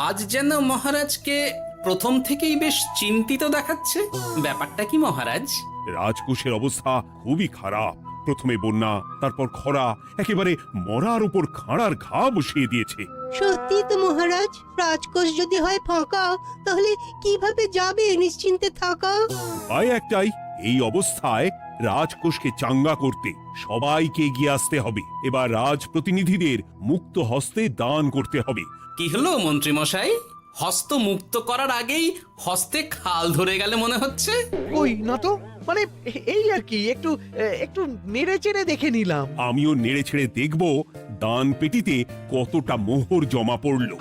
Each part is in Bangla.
আজ যেন মহারাজকে প্রথম থেকেই বেশ চিন্তিত দেখাচ্ছে। ব্যাপারটা কি মহারাজ? রাজকোষের অবস্থা খুবই খারাপ। প্রথমে বন্যা, তারপর খরা, একেবারে মরার উপর খাঁড়ার ঘা বসিয়ে দিয়েছে। সত্যি তো মহারাজ, রাজকোষ যদি হয় ফাঁকা, তাহলে কিভাবে যাবে নিশ্চিন্তে থাকা? উপায় একটাই, এই অবস্থায় রাজকোষকে চাঙ্গা করতে সবাইকে এগিয়ে আসতে হবে। এবার রাজপ্রতিনিধিদের মুক্ত হস্তে দান করতে হবে। কি হলো মন্ত্রী মশাই, হস্ত মুক্ত করার আগেই হস্তে খাল ধরে গেলে মনে হচ্ছে। কই না তো, মানে এই আর কি, একটু একটু নেড়ে চেড়ে দেখে নিলাম। আমিও নেড়ে ছেড়ে দেখব দান পেটিতে কতটা মোহর জমা পড়লো।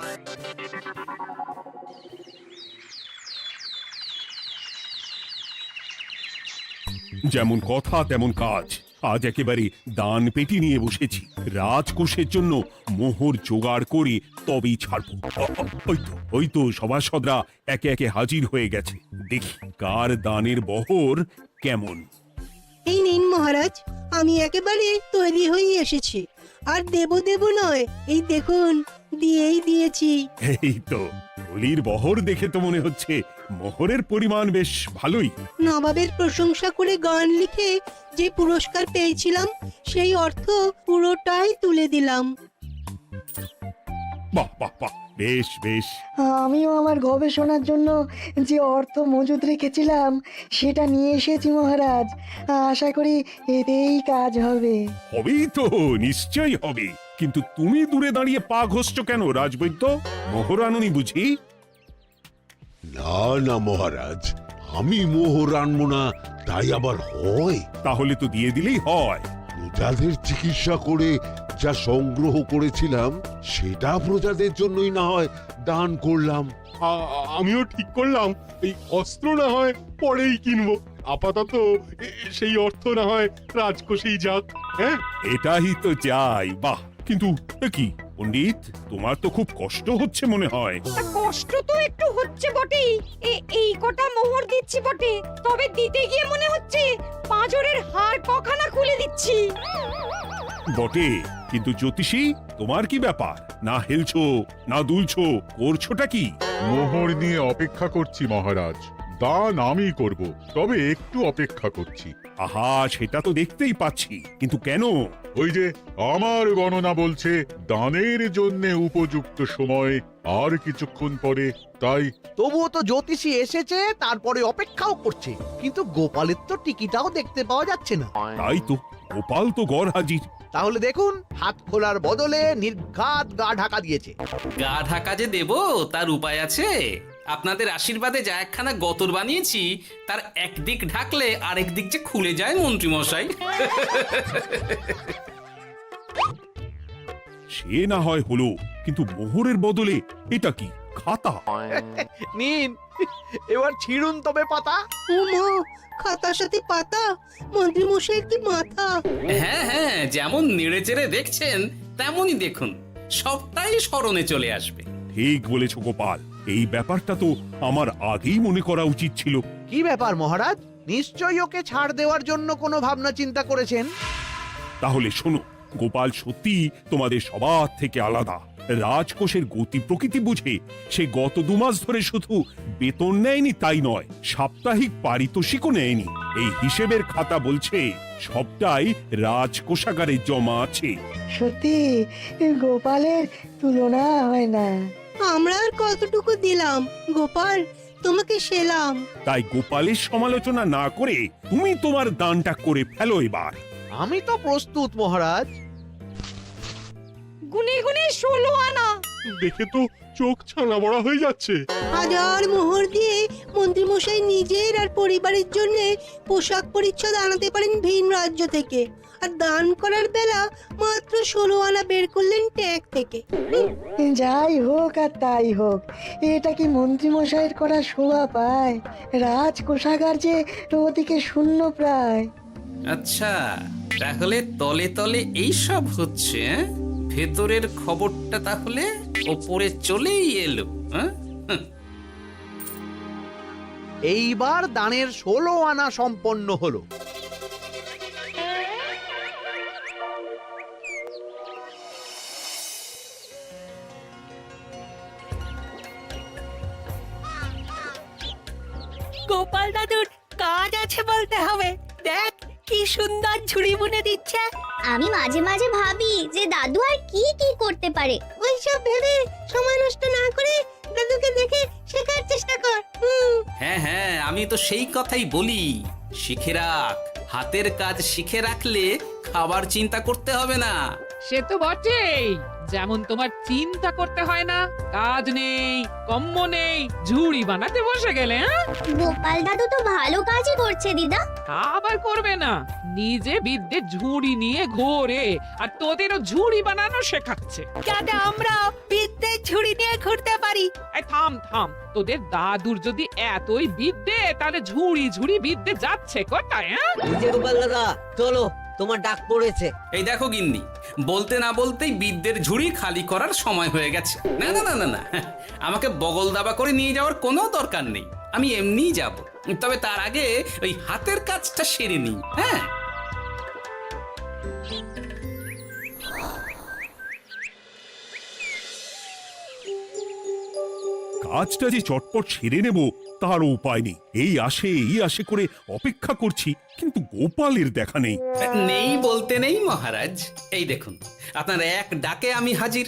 যেমন কথা তেমন কাজ। আজ একেবারে দান পেটি নিয়ে বসেছি। রাজকোষের জন্য মোহর জোগাড় করে তবেই ছাড়বো। ওই তো সভাসদরা একে একে হাজির হয়ে গেছে। দেখি কার দানের বহর কেমন। এই নিন মহারাজ, আমি একেবারে তৈরি হয়ে এসেছি। আর দেব দেব নয়, এই দেখুন দিয়েই দিয়েছি। এই তো থলির বহর দেখে তো মনে হচ্ছে মোহরের পরিমাণ বেশ ভালোই। নবাবের প্রশংসা করে গান লিখে যে পুরস্কার পেয়েছিলাম, সেই অর্থ পুরোটাই তুলে দিলাম। বাহ বাহ বাহ, বেশ বেশ। আমিও আমার গবেষণার জন্য যে অর্থ মজুদ রেখেছিলাম সেটা নিয়ে এসেছি মহারাজ। আশা করি এতেই কাজ হবে। হবেই তো, নিশ্চয়ই হবে। কিন্তু তুমি দূরে দাঁড়িয়ে পা ঘষছো কেন রাজবৈদ্য? মোহর আনুনি বুঝি? না না মহারাজ, আমি মোহর আনবো না তাই আবার হয়? তাহলে তো দিয়ে দিলেই হয়। প্রজাদের চিকিৎসা করে যা সংগ্রহ করেছিলাম সেটা প্রজাদের জন্যই না হয় দান করলাম। আমিও ঠিক করলাম এই অস্ত্র না হয় পরেই কিনবো, আপাতত সেই অর্থ না হয় রাজকোষেই যাক। হ্যাঁ, এটাই তো চাই। বাহ, কিন্তু কি পণ্ডিত, তোমার তো খুব কষ্ট হচ্ছে মনে হয়। কষ্ট তো একটু হচ্ছে বটেই। এই কটা মোহর দিচ্ছি বটে, তবে দিতে গিয়ে মনে হচ্ছে পাঁজরের হাড় কখানা খুলে দিচ্ছি। বটে, কিন্তু জ্যোতিষী তোমার কি ব্যাপার? না হেলছো না দুলছো, করছোটা কি? মোহর নিয়ে অপেক্ষা করছি মহারাজ, দান আমি করব, তবে একটু অপেক্ষা করছি। আহা, সেটা তো দেখতেই পাচ্ছি, কিন্তু কেন? ওই যে আমার গণনা বলছে দানের জন্য উপযুক্ত সময় আর কিছুক্ষণ পরে, তাই। তবুও তো জ্যোতিষী এসেছে, তারপরে অপেক্ষাও করছে, কিন্তু গোপালের তো টিকিটাও দেখতে পাওয়া যাচ্ছে না। তাই তো, গোপাল তো গড় হাজির। তাহলে দেখুন, হাত খোলার বদলে নির্ঘাত গা ঢাকা দিয়েছে। গা ঢাকা যে দেব তার উপায় আছে। আপনাদের আশীর্বাদে যা একখানা গতর বানিয়েছি, তার একদিক ঢাকলে আরেক দিক যে খুলে যায় মন্ত্রী মশাই। সে না হয় হলো, কিন্তু মোহরের বদলে এটা কি? খাতা? নিন, এবার ছিড়ুন তবে পাতা। উমা, খাতার সাথে পাতা! মন্ত্রী মশাইয়ের কি মাথা! হ্যাঁ হ্যাঁ, যেমন নেড়ে চেড়ে দেখছেন তেমনই দেখুন, সবটাই স্মরণে চলে আসবে। ঠিক বলেছ গোপাল, এই ব্যাপারটা তো আমার আগেই মনে করা উচিত ছিল। কি ব্যাপার মহারাজ, নিশ্চয়ই ওকে ছাড় দেওয়ার জন্য কোনো ভাবনা চিন্তা করেছেন। তাহলে শোনো, গোপাল সত্যি তোমাদের সবার থেকে আলাদা। রাজকোষের গতি প্রকৃতি বুঝে সে গত 2 মাস ধরে শুধু বেতন নেয়নি তাই নয়, সাপ্তাহিক পারিতোষিকও নেয়নি। এই হিসেবের খাতা বলছে সবটাই রাজকোষাগারে জমা আছে। সত্যি গোপালের তুলনা হয় না। আমরা আর কতটুকু দিলাম গোপাল, তোমাকে সেলাম। তাই গোপালের সমালোচনা না করে তুমি তোমার দানটা করে ফেলো এবার। আমি তো প্রস্তুত মহারাজ। গুনে গুনে 16 আনা। দেখে তো চোখ ছানা বড়া হয়ে যাচ্ছে। হাজার মোহর দিয়ে মন্ত্রী মশাই নিজের আর পরিবারের জন্য পোশাক পরিচ্ছদ আনাতে পারেন ভিন রাজ্য থেকে, আর দান করার বেলা মাত্র 16 আনা বের করলেন ট্যাগ থেকে। যাই হোক আর তাই হোক, এটা কি মন্ত্রীমশাইয়ের করা শোভা পায়? রাজকোষাগার যে ওদিকে শূন্য প্রায়। আচ্ছা, তাহলে তলে তলে এই সব হচ্ছে, ভেতরের খবরটা তাহলে ওপরে চলেই এলো। এইবার দানের 16 আনা সম্পন্ন হলো। গোপাল দাদুর কাজ আছে বলতে হবে। দেখ কি সুন্দর ঝুড়ি বুনে দিচ্ছে। আমি মাঝে মাঝে ভাবি যে দাদু আর কি কি করতে পারে। ওইসব ভেবে সময় নষ্ট না করে দাদুকে দেখে শেখার চেষ্টা কর। হ্যাঁ হ্যাঁ, আমি তো সেই কথাই বলি, শিখে রাখ। হাতের কাজ শিখে রাখলে খাবার চিন্তা করতে হবে না। সে তো বটেই, যেমন তোমার চিন্তা করতে হয় না, কাজ নেই, কম্ম নেই, ঝুড়ি বানাতে বসে গেলে। গোপাল দাদু তো ভালো কাজই করছে দিদা। আবার করবে না, নিজে বিদ্যে ঝুড়ি নিয়ে ঘোরে আর তোদেরও ঝুড়ি বানানো শেখাচ্ছে। যাতে আমরা বিদ্যের ঝুড়ি নিয়ে ঘুরতে পারি। এই থাম থাম, তোদের দাদুর যদি এতই বিদ্যে, তাহলে ঝুড়ি ঝুড়ি বিদ্যে যাচ্ছে কোথায়? গোপাল দাদা চলো, তোমার ডাক পড়েছে। এই দেখো গিন্নি, বলতে না বলতেই বিদ্যের ঝুড়ি খালি করার সময় হয়ে গেছে। না না না না না, আমাকে বগল দাবা করে নিয়ে যাওয়ার কোনো দরকার নেই, আমি এমনিই যাব। তবে তার আগে ওই হাতের কাজটা সেরে নিই। হ্যাঁ, কাজটা যে চটপট সেরে নেব তার উপায় নেই। এই আসে করে অপেক্ষা করছি, কিন্তু গোপালের দেখা নেই। নেই বলতে নেই মহারাজ, এই দেখুন আপনার এক ডাকে আমি হাজির।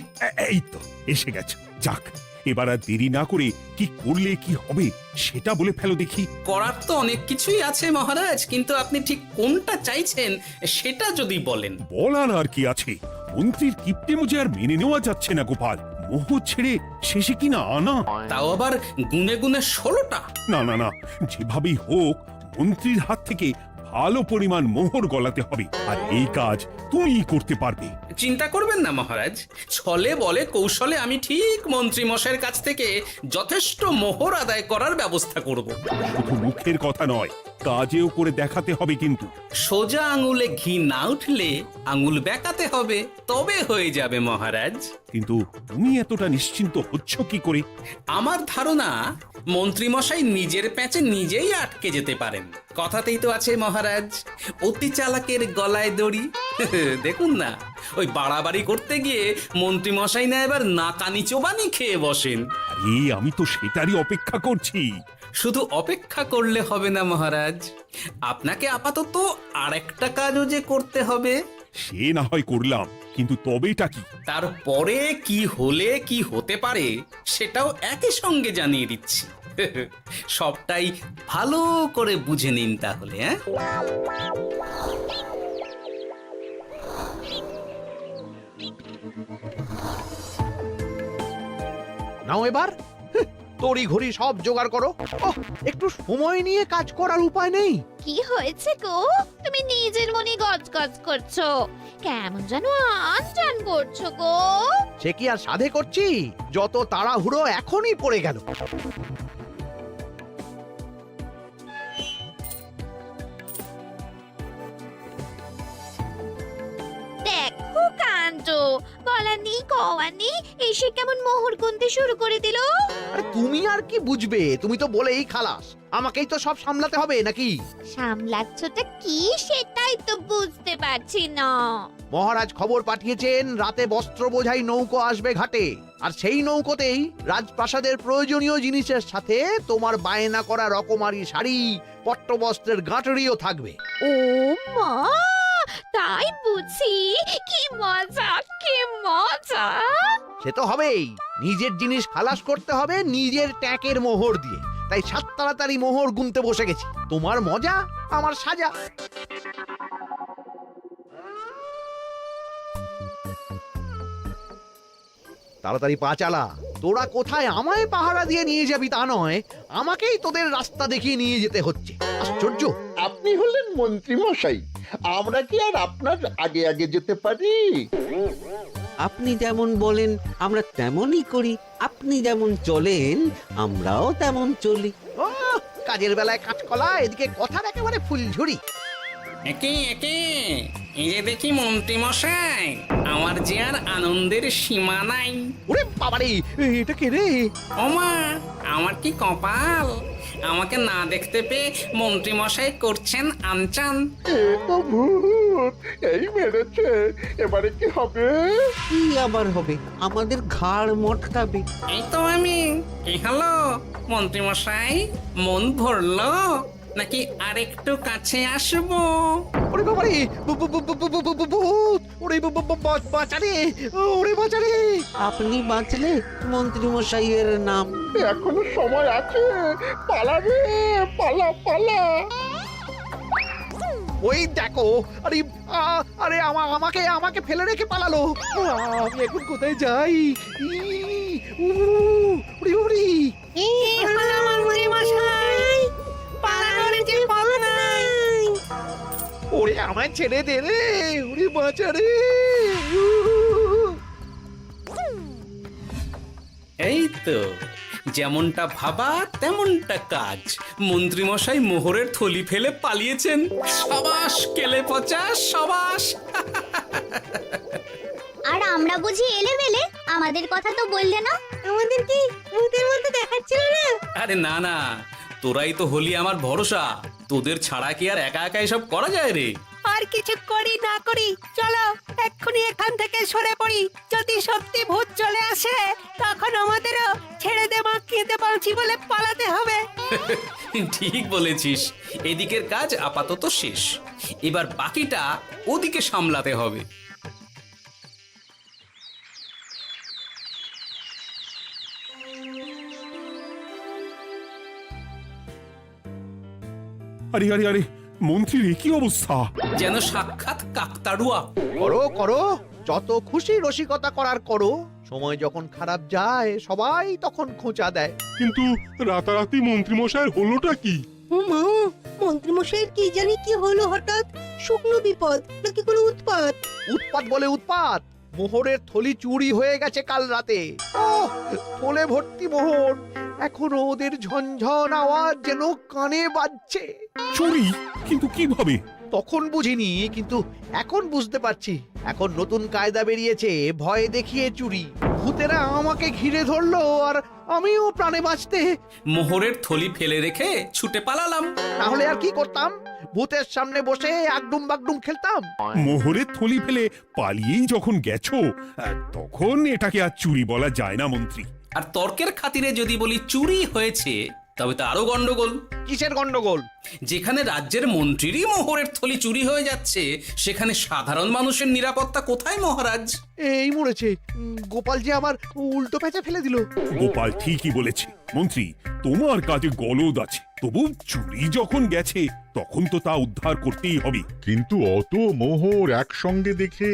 এই তো এসে গেছে। যাক, এবার আর দেরি না করে কি করলে কি হবে সেটা বলে ফেলো দেখি। করার তো অনেক কিছুই আছে মহারাজ, কিন্তু আপনি ঠিক কোনটা চাইছেন সেটা যদি বলেন। বলার আর কি আছে, মন্ত্রীর কিপ্টে মুজে আর মেনে নেওয়া যাচ্ছে না গোপাল। মোহ ছেড়ে শেষে কিনা আনা। তাও আবার গুনে গুনে 16টা। না না না, যেভাবেই হোক মন্ত্রীর হাত থেকে ভালো পরিমাণ মোহর গলাতে হবে, আর এই কাজ তুমিই করতে পারবে। চিন্তা করবেন না মহারাজ, ছলে বলে কৌশলে আমি ঠিক মন্ত্রী মশাইয়ের কাছ থেকে যথেষ্ট মোহর আদায় করার ব্যবস্থা করব। শুধু মুখের কথা নয়, কাজেও করে দেখাতে হবে কিন্তু। সোজা আঙুলে ঘি না উঠলে আঙুল বেঁকাতে হবে, তবে হয়ে যাবে মহারাজ। কিন্তু তুমি এতটা নিশ্চিন্ত হচ্ছ কি করে? আমার ধারণা মন্ত্রী মশাই নিজের প্যাঁচে নিজেই আটকে যেতে পারেন। কথাতেই তো আছে মহারাজ, অতি চালাকের গলায় দড়ি। দেখুন না, ওই বাড়াবাড়ি করতে গিয়ে মন্ত্রী মশাই না এবার নাকানি চোবানি খেয়ে বসেন। আরে আমি তো সেটারই অপেক্ষা করছি। শুধু অপেক্ষা করলে হবে না মহারাজ, আপনাকে আপাতত আরেকটা কাজও যে করতে হবে। সে না হয় করলাম, কিন্তু তবেটা কি? তারপরে কি হলে কি হতে পারে সেটাও একই সঙ্গে জানিয়ে দিচ্ছি। সবটাই ভালো করে বুঝে নিন তাহলে। নাও এবার তড়ি ঘড়ি সব জোগাড় করো। একটু সময় নিয়ে কাজ করার উপায় নেই? কি হয়েছে গো, তুমি নিজের মনে গজগজ করছো, কেমন যেন আনজান করছো গো। সে কি আর সাধে করছি, যত তাড়াহুড়ো এখনই পড়ে গেল। দেখো কাণ্ড, বলা নেই কওয়া নেই, এসে কেমন মোহর গুনতে শুরু করে দিল। আরে তুমি আর কি বুঝবে, তুমি তো বলেই খালাস, আমাকেই তো সব সামলাতে হবে নাকি? সামলাচ্ছটা কি সেটাই তো বুঝতে পারছি না। মহারাজ খবর পাঠিয়েছেন রাতে বস্ত্র বোঝাই নৌকো আসবে ঘাটে, আর সেই নৌকোতেই রাজপ্রাসাদের প্রয়োজনীয় জিনিসের সাথে তোমার বায়না করা রকমারি শাড়ি, পট্টবস্ত্রের গাঁটরিও থাকবে। ও মা, তাই বুঝি, কি মজা কি মজা। সে তো হবেই, নিজের জিনিস খালাস করতে হবে নিজের ট্যাঁকের মোহর দিয়ে। তাই সাত তাড়াতাড়ি মোহর গুনতে বসে গেছি। তোমার মজা আমার সাজা। তাড়াতাড়ি পা চালা, তোরা কোথায় আমায় পাহারা দিয়ে নিয়ে যাবি তা নয়, আমাকেই তোদের রাস্তা দেখিয়ে নিয়ে যেতে হচ্ছে। আশ্চর্য! আপনি হলেন মন্ত্রী মশাই, আমরা কি আর আপনার আগে আগে যেতে পারি? আপনি যেমন বলেন আমরা তেমনই করি, আপনি যেমন চলেন আমরাও তেমন চলি। কাজের বেলায় কাঁচকলা, এদিকে কথার একেবারে ফুলঝুরি। একে একে এই যে দেখি মন্ত্রী মশাই, আমার যে আর আনন্দের সীমা নাই। ওরে বাবারে, এটা কে রে? ওমা, আমার কি কপাল! আমাকে না দেখতে পেয়ে মন্ত্রী মশাই করছেন আনচান। এ তো ভূত, এই মেরেছে, এবারে কি হবে? কি আবার হবে? আমাদের ঘাড় মটকাবে। এই তো আমি। কি হলো মন্ত্রী মশাই, মন ভরলো নাকি আরেকটু কাছে আসবো? ওরে বাবারে, ভূত! ওরে বাঁচারে, ওরে বাঁচারে! আপনি বাঁচলে মন্ত্রী মশাইয়ের নাম। এখনো সময় আছে, পালা রে, পালা পালা। ওই দেখো, আরে আরে আমাকে আমাকে ফেলে রেখে পালালো। আমি এখন কোথায় যাই? উড়ি উড়ি। ওরে আমায় ছেড়ে দে রে, উড়ি বাঁচা রে। এই তো, যেমনটা ভাবা তেমনটা কাজ। মন্ত্রী মশাই মোহরের থলি ফেলে পালিয়েছেন। সাবাস কেলে পচা, সাবাস! আর আমরা বুঝি এলেবেলে, আমাদের কথা তো বললে না। আমাদের কি ভূতের মতো দেখাচ্ছিল না? আরে না না, তোরাই তো হলি আমার ভরসা। তোদের ছাড়া কি আর একা একা এসব করা যায় রে? আর কিছু করি না করি, চলো এক্ষুনি এখান থেকে সরে পড়ি। যদি সত্যি ভূত চলে আসে, তখন আমাদেরও ছেড়ে দে মাখিয়ে বাঁচি বলে পালাতে হবে। ঠিক বলেছিস। এদিকের কাজ আপাতত শেষ, এবার বাকিটা ওদিকে সামলাতে হবে। আরে আরে আরে, মন্ত্রীর কি অবস্থা! যেন সাক্ষাৎ কাকতাড়ুয়া। করো করো, যত খুশি রসিকতা করার করো। সময় যখন খারাপ যায় সবাই তখন খোঁচা দেয়। কিন্তু রাতারাতি মন্ত্রী মশাইয়ের হলোটা কি? মা, মন্ত্রী মশাইয়ের কি জানি কি হলো হঠাৎ? শুকনো বিপদ নাকি কোনো উৎপাত? উৎপাত বলে উৎপাত। মোহরের থলি চুরি হয়ে গেছে কাল রাতে। ওহ, থলে ভর্তি মোহর। এখনো ওদের ঝনঝন আওয়াজ যেন কানে বাজছে। চুরি? কিন্তু কিভাবে? তখন বুঝিনি, কিন্তু এখন বুঝতে পারছি। এখন নতুন কায়দা বেরিয়েছে, ভয় দেখিয়ে চুরি। ভূতেরা আমাকে ঘিরে ধরলো আর আমিও প্রাণে বাঁচতে মোহরের থলি ফেলে রেখে ছুটে পালালাম। তাহলে আর কি করতাম? ভূতের সামনে বসে আগডুম বাগডুম খেলতাম। মোহরের থলি ফেলে পালিয়েই যখন গেছো, তখন এটাকে আর চুরি বলা যায় না মন্ত্রী। আর তর্কের খাতিরে যদি বলি চুরি হয়েছে, তবে তো আরো গন্ডগোল। কিসের গন্ডগোল? যেখানে রাজ্যের মন্ত্রীরই মোহরের থলি চুরি হয়ে যাচ্ছে, সেখানে সাধারণ মানুষের নিরাপত্তা কোথায় মহারাজ? এই মরেছে, গোপাল যে আবার উল্টো প্যাঁচা ফেলে দিল। গোপাল ঠিকই বলেছে মন্ত্রী, তোমার কাজে গলদ আছে। তবু চুরি যখন গেছে, তখন তো তা উদ্ধার করতেই হবে। কিন্তু অত মোহর একসঙ্গে দেখে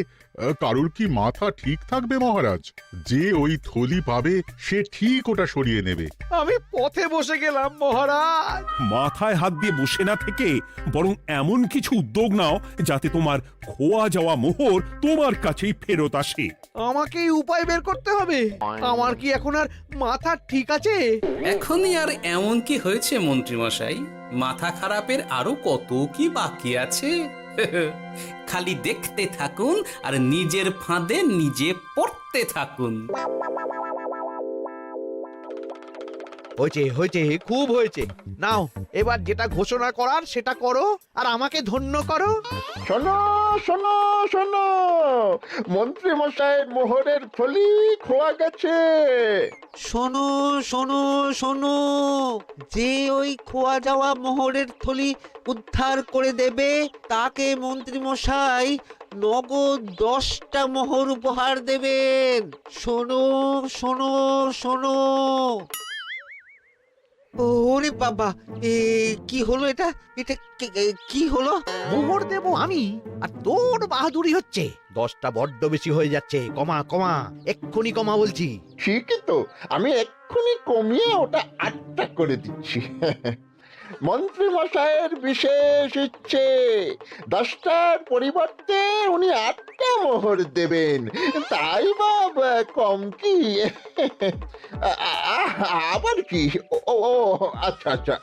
কারোর কি মাথা ঠিক থাকবে মহারাজ? যে ওই থলি পাবে সে ঠিক ওটা সরিয়ে নেবে। আমি পথে বসে গেলাম মহারাজ। মাথায় হাত দিয়ে বসে না থেকে বরং এমন কিছু উদ্যোগ নাও যাতে তোমার খোয়া যাওয়া মোহর তোমার কাছেই ফেরত আসে। আমাকেই উপায় বের করতে হবে। আমার কি এখন আর মাথা ঠিক আছে? এখনই আর এমন কি হয়েছে মন্ত্রী মশাই? মাথা খারাপের আরো কত কি বাকি আছে। খালি দেখতে থাকুন আর নিজের ফাঁদে নিজে পড়তে থাকুন। হয়েছে হয়েছে, খুব হয়েছে। নাও, এবার যেটা ঘোষণা করার সেটা করো আর আমাকে ধন্য করো। শোনো শোনো শোনো, মন্ত্রী মশাইয়ের মোহরের থলি খোয়া গেছে। শোনো শোনো শোনো, যে ওই খোয়া যাওয়া মোহরের থলি উদ্ধার করে দেবে তাকে মন্ত্রী মশাই নগদ 10টা মোহর উপহার দেবেন। শোনো শোনো শোনো। ওরে বাবা, কি হলো এটা? এটা কি হলো? মোহর দেবো আমি, আর তোর বাহাদুরি হচ্ছে। 10টা বড্ড বেশি হয়ে যাচ্ছে। কমা কমা, এক্ষুনি কমা বলছি। ঠিকই তো, আমি এক্ষুনি কমিয়ে ওটা 8টা করে দিচ্ছি। মন্ত্রী মশাইয়ের বিশেষ ইচ্ছে 10টার পরিবর্তে উনি 8টা মোহর দেবেন, তাই বা কম কি? আবার কি? ও আচ্ছা আচ্ছা,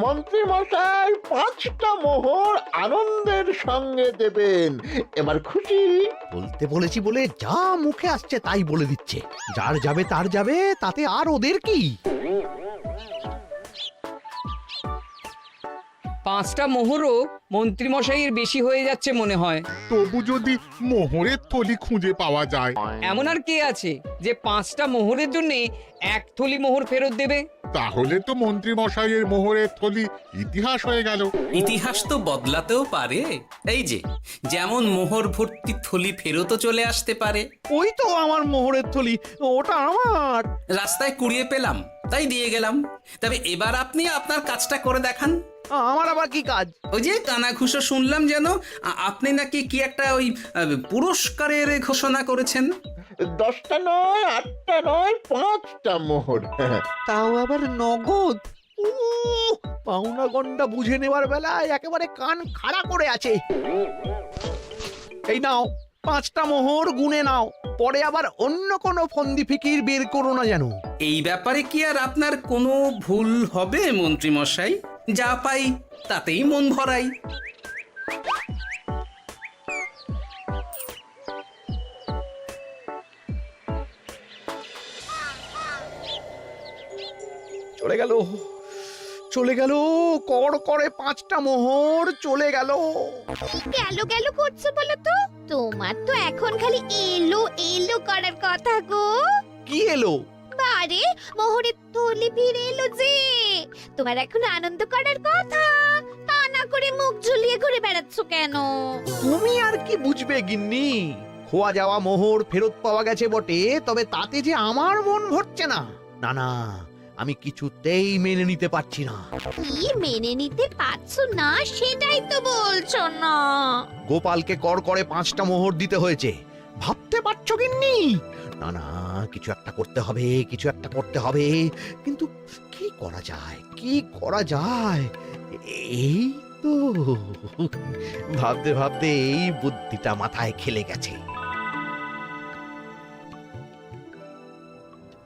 মন্ত্রী মশাই 5টা মোহর আনন্দের সঙ্গে দেবেন। এবার খুশি? বলতে বলেছি বলে যা মুখে আসছে তাই বলে দিচ্ছে। যার যাবে তার যাবে, তাতে আর ওদের কি? 5টা মোহরও মন্ত্রীমশাইয়ের বেশি হয়ে যাচ্ছে মনে হয়। তবু যদি মোহরের থলি খুঁজে পাওয়া যায়। এমন আর কে আছে যে 5টা মোহরের জন্য 1 থলি মোহর ফেরত দেবে? তাহলে তো মন্ত্রী মশাইয়ের মোহরের থলি ইতিহাস হয়ে গেল। ইতিহাস তো বদলাতেও পারে। এই যে যেমন মোহর ভর্তি থলি ফেরতও চলে আসতে পারে। ওই তো আমার মোহরের থলি, ওটা আমার। রাস্তায় কুড়িয়ে পেলাম তাই দিয়ে গেলাম। তবে এবার আপনি আপনার কাজটা করে দেখান। আমার আবার কি কাজ? ওই যে কানাঘুষো শুনলাম যেন আপনি নাকি কি একটা ওই পুরস্কারের ঘোষণা করেছেন। 10টা নয়, 8টা নয়, 5টা মোহর। তাও আবার নগদ। পাওনা গন্ডা বুঝে নেওয়ার বেলায় একেবারে কান খাড়া করে আছে। এই নাও 5টা মোহর, গুনে নাও, পরে আবার অন্য কোনো ফন্দি ফিকির বের করো না যেন। এই ব্যাপারে কি আর আপনার কোনো ভুল হবে মন্ত্রী মশাই? যা পাই তাতেই মন ভরাই। চলে গেল, চলে গেল, কর করে 5টা মোহর চলে গেল। গেল গেল করছো বলো তো? তোমার তো এখন খালি এলো এলো করার কথা গো। কি এলো? বারে মোহরের থলি ফিরে এলো যে। তোমার এখন আনন্দ করার কথা, তা না করে মুখ ঝুলিয়ে ঘুরে বেড়াচ্ছ কেন? তুমি আর কি বুঝবে গিন্নি? খোয়া যাওয়া মোহর ফেরত পাওয়া গেছে বটে, তবে তাতে যে আমার মন ভরছে না। না না, আমি কিছুতেই মেনে নিতে পারছি না। কি মেনে নিতে পারছো না সেটাই তো বলছো না। গোপালকে কর করে 5টা মোহর দিতে হয়েছে, ভাবতে পারছো গিন্নি? না না, কিছু একটা করতে হবে, কিছু একটা করতে হবে। কিন্তু কি করা যায়, কি করা যায়? এই তো ভাবতে ভাবতে এই বুদ্ধিটা মাথায় খেলে গেছে।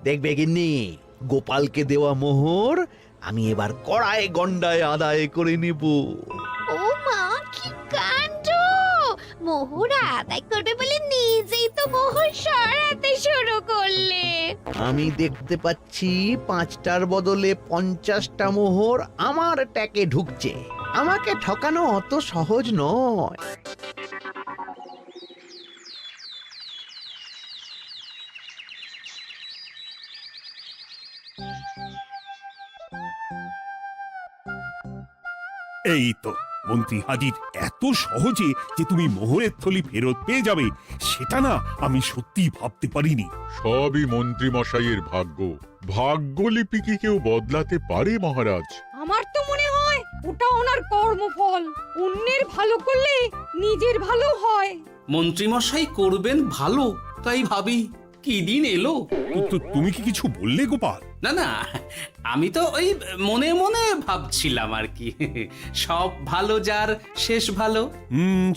দেখবে গিন্নি, গোপালকে দেওয়া মোহর আমি এবার কড়ায় গন্ডায় আদায় করে নিব। ও মা, কি কাণ্ড! মোহর আদায় করবে বলে নিজেই তো মোহর সরাতে শুরু করলে। আমি দেখতে পাচ্ছি 5টার বদলে 50টা মোহর আমার ট্যাকে ঢুকছে। আমাকে ঠকানো অত সহজ নয়। এই তো মন্ত্রী হাজির। এত সহজে যে তুমি মোহরের থলি ফেরত পেয়ে যাবে সেটা না আমি সত্যি ভাবতে পারিনি। সবই মন্ত্রী মশাইয়ের ভাগ্য। ভাগ্যলিপি কি কেউ বদলাতে পারে মহারাজ? আমার তো মনে হয় ওটা ওনার কর্মফল। অন্যের ভালো করলে নিজের ভালো হয়। মন্ত্রী মশাই করবেন ভালো, তাই ভাবি কি দিন এলো। তুমি কি কিছু বললে গোপাল? না না, আমি তো ওই মনে মনে ভাবছিলাম আর কি। সব ভালো যার শেষ ভালো।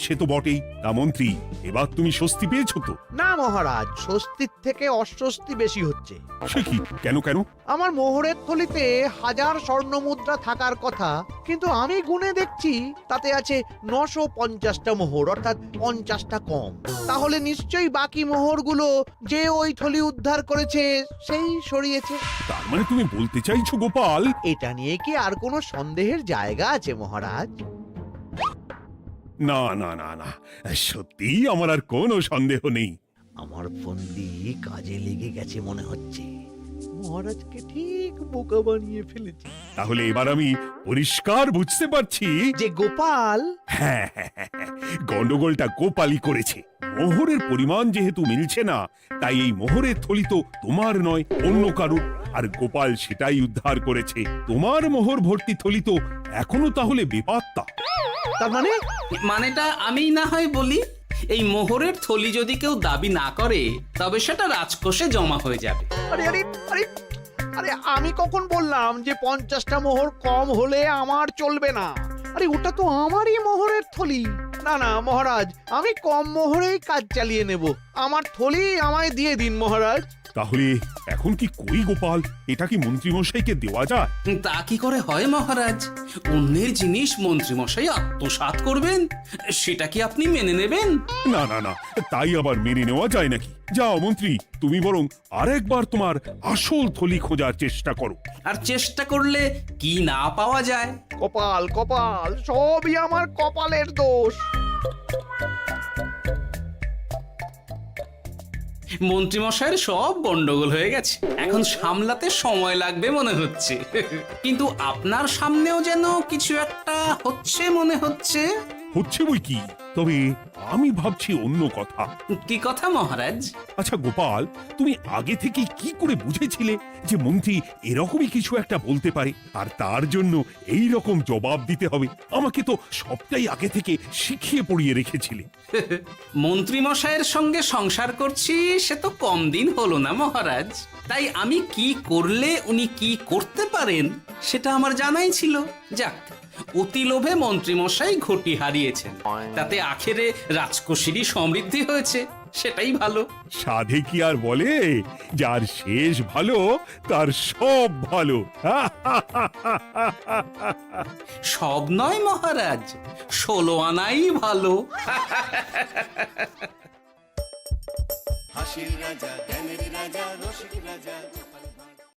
সে তো বটেই। তা মন্ত্রী, এবার তুমি স্বস্তি পেয়েছো তো? না মহারাজ, স্বস্তির থেকে অস্বস্তি বেশি হচ্ছে। সে কি? কেন কেন? আমার মোহরের থলিতে 1000 স্বর্ণ মুদ্রা থাকার কথা, কিন্তু আমি গুনে দেখছি তাতে আছে 950টা মোহর, অর্থাৎ 50টা কম। তাহলে নিশ্চয়ই বাকি মোহরগুলো যে ওই থলি উদ্ধার করেছে সেই সরিয়েছে। তার মানে তুমি বলতে চাইছো গোপাল? এটা নিয়ে কি আর কোনো সন্দেহের জায়গা আছে মহারাজ? না না না না, সত্যি আমার আর কোনো সন্দেহ নেই। আমার ফন্দি কাজে লেগে গেছে মনে হচ্ছে। মহারাজকে ঠিক বোকা বানিয়ে ফেলেছি। তাহলে এবার আমি পরিষ্কার বুঝতে পারছি যে গোপাল, হ্যাঁ, গন্ডগোলটা গোপালই করেছে। মোহরের পরিমাণ যেহেতু মিলছে না, তাই এই মোহরের থলি তো তোমার নয়, অন্য কারুর। আর গোপাল সেটাই উদ্ধার করেছে। তোমার মোহর ভর্তি থলি তো এখনো তাহলে বেপাত্তা। তার মানে? মানেটা আমি না হয় বলি। এই মোহরের থলি যদি কেউ দাবি না করে তবে সেটা রাজকোষে জমা হয়ে যাবে। আরে আরে আরে, আরে আমি কখন বললাম যে 50টা মোহর কম হলে আমার চলবে না? আরে ওটা তো আমারই মোহরের থলি। না না মহারাজ, আমি কম মোহরেই কাজ চালিয়ে নেব। আমার থলি আমায় দিয়ে দিন মহারাজ। তাহলে এখন কি করি গোপাল? এটা কি মন্ত্রীমশাইকে দেওয়া যায়? তা কি করে হয় মহারাজ? অন্যের জিনিস মন্ত্রীমশাই আত্মসাৎ করবেন, সেটা কি আপনি মেনে নেবেন? না না না, তাই আবার মেনে নেওয়া যায় নাকি? যাও মন্ত্রী, তুমি বরং আরেকবার তোমার আসল থলি খোঁজার চেষ্টা করো। আর চেষ্টা করলে কি না পাওয়া যায়? কপাল কপাল, সবই আমার কপালের দোষ। মন্ত্রীমশাইয়ের সব গন্ডগোল হয়ে গেছে, এখন সামলাতে সময় লাগবে মনে হচ্ছে। কিন্তু আপনার সামনেও যেন কিছু একটা হচ্ছে মনে হচ্ছে। হচ্ছে বই কি, তবে আমি ভাবছি অন্য কথা। কি কথা মহারাজ? আচ্ছা গোপাল, তুমি আগে থেকে কি করে বুঝেছিলে যে মন্ত্রী এরকমই কিছু একটা বলতে পারে, আর তার জন্য এই রকম জবাব দিতে হবে? আমাকে তো সবটাই আগে থেকে শিখিয়ে পড়িয়ে রেখেছিলে। মন্ত্রীমশাইয়ের সঙ্গে সংসার করছি সে তো কম দিন হলো না মহারাজ, তাই আমি কি করলে উনি কি করতে পারেন সেটা আমার জানাই ছিল। যাক, অতি লোভে মন্ত্রীমশাই ঘটি হারিয়েছেন, তাতে আখেরে রাজকোষেরই সমৃদ্ধি হয়েছে, সেটাই ভালো। সাধে কি আর বলে, যার শেষ ভালো তার সব ভালো। সব নয় মহারাজ, 16 আনাই ভালো। হাসির রাজা, জ্ঞানের রাজা, রসিক রাজা।